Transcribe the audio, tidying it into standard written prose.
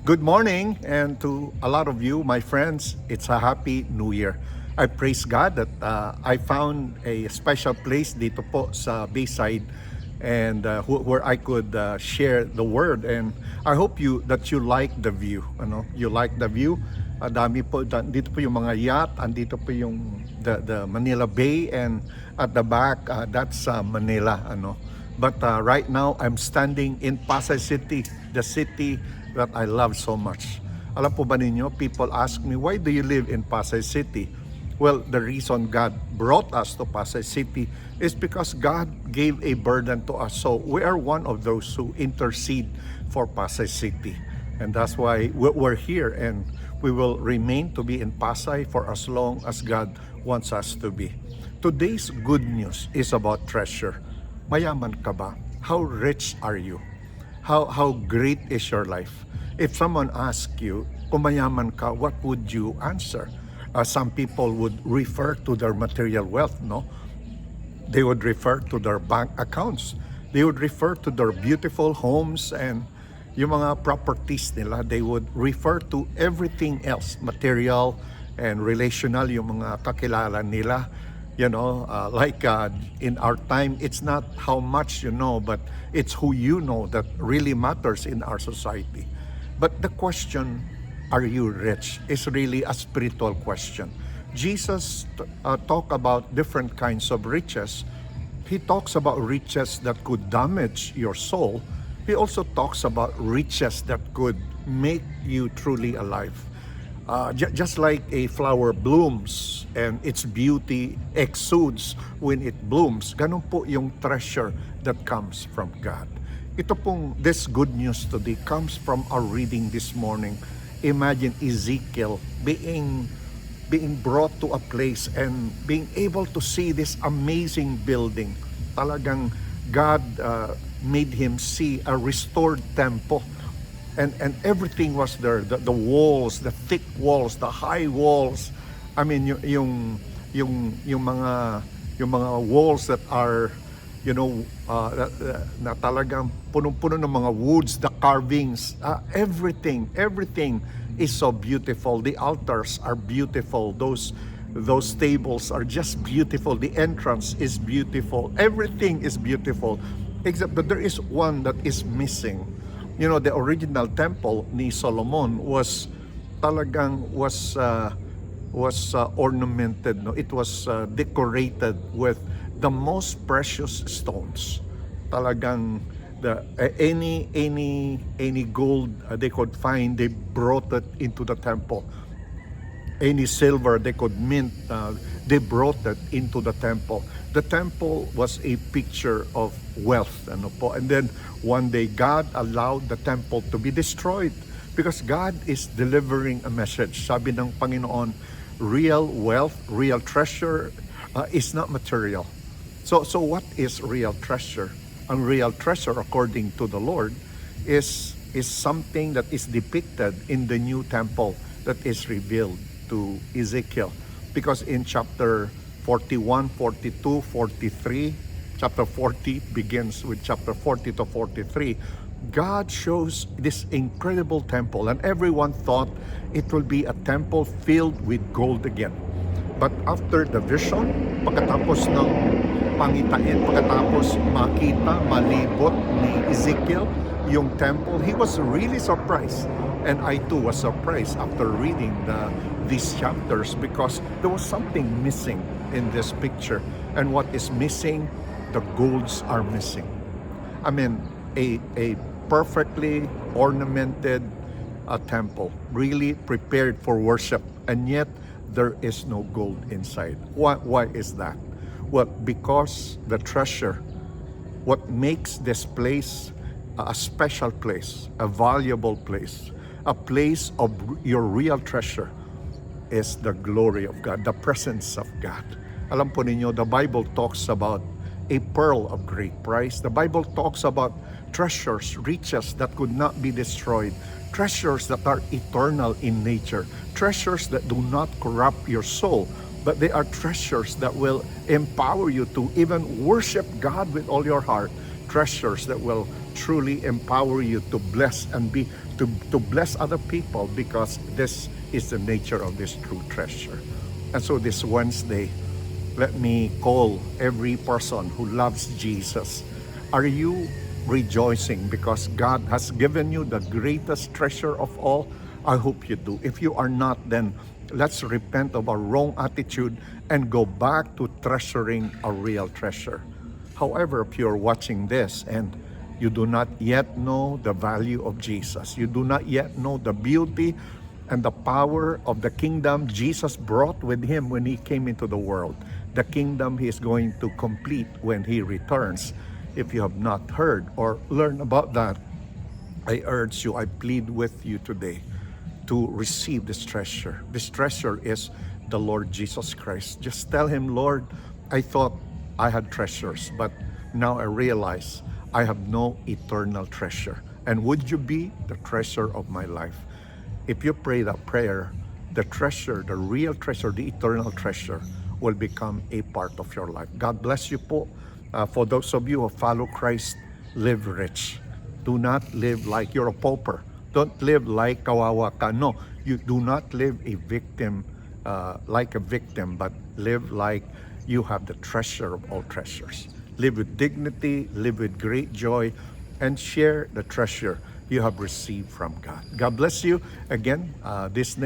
Good morning, and to a lot of you, my friends, it's a happy New Year. I praise God that I found a special place dito po sa Bayside and where I could share the word, and I hope that you like the view. You like the view. Dami po dito po yung mga yacht, andito po yung the Manila Bay, and at the back that's Manila. But right now I'm standing in Pasay City, the city that I love so much. Alam po ba ninyo, people ask me, why do you live in Pasay City? Well, the reason God brought us to Pasay City is because God gave a burden to us. So we are one of those who intercede for Pasay City. And that's why we're here, and we will remain to be in Pasay for as long as God wants us to be. Today's good news is about treasure. Mayaman ka ba? How rich are you? How great is your life? If someone asks you, kung mayaman ka, what would you answer? Some people would refer to their material wealth, no? They would refer to their bank accounts. They would refer to their beautiful homes and yung mga properties nila. They would refer to everything else, material and relational, yung mga kakilala nila. In our time, it's not how much you know, but it's who you know that really matters in our society. But the question, are you rich, is really a spiritual question. Jesus talked about different kinds of riches. He talks about riches that could damage your soul. He also talks about riches that could make you truly alive. Just like a flower blooms and its beauty exudes when it blooms, ganun po yung treasure that comes from God. This good news today comes from our reading this morning. Imagine Ezekiel being brought to a place and being able to see this amazing building. Talagang God made him see a restored temple. And everything was there, the walls, the thick walls, the high walls. I mean, yung mga walls that are, na talagang punong-puno ng mga woods, the carvings, everything is so beautiful. The altars are beautiful. Those tables are just beautiful. The entrance is beautiful. Everything is beautiful, except that there is one that is missing. The original temple ni Solomon was ornamented. No, it was decorated with the most precious stones. Talagang any gold they could find, they brought it into the temple. Any silver they could mint, they brought it into the temple. The temple was a picture of wealth. And then one day, God allowed the temple to be destroyed because God is delivering a message. Sabi ng Panginoon, real wealth, real treasure is not material. So what is real treasure? Ang real treasure, according to the Lord, is something that is depicted in the new temple that is revealed to Ezekiel. Because in chapter 41, 42, 43, chapter 40 begins with chapter 40 to 43, God shows this incredible temple, and everyone thought it will be a temple filled with gold again. But after the vision, pagkatapos ng pangitain, pagkatapos makita, malibot ni Ezekiel yung temple, he was really surprised. And I too was surprised after reading these chapters because there was something missing in this picture. And what is missing? The golds are missing. I mean, a perfectly ornamented temple, really prepared for worship, and yet there is no gold inside. Why is that? Well, because the treasure, what makes this place a special place, a valuable place, a place of your real treasure, is the glory of God, the presence of God. Alam po ninyo, the Bible talks about a pearl of great price. The Bible talks about treasures, riches that could not be destroyed, treasures that are eternal in nature, treasures that do not corrupt your soul, but they are treasures that will empower you to even worship God with all your heart, treasures that will truly empower you to bless and be to bless other people, because this is the nature of this true treasure. And so this Wednesday, let me call every person who loves Jesus. Are you rejoicing because God has given you the greatest treasure of all? I hope you do. If you are not, then let's repent of our wrong attitude and go back to treasuring a real treasure. However, if you're watching this and you do not yet know the value of Jesus, you do not yet know the beauty and the power of the kingdom Jesus brought with him when he came into the world, the kingdom he is going to complete when he returns. If you have not heard or learned about that, I urge you, I plead with you today to receive this treasure. This treasure is the Lord Jesus Christ. Just tell him, Lord, I thought I had treasures, but now I realize I have no eternal treasure. And would you be the treasure of my life? If you pray that prayer, the treasure, the real treasure, the eternal treasure will become a part of your life. God bless you po. For those of you who follow Christ, live rich. Do not live like you're a pauper. Don't live like kawawa ka. No, you do not live a victim, like a victim, but live like you have the treasure of all treasures. Live with dignity, live with great joy, and share the treasure you have received from God. God bless you. Again, this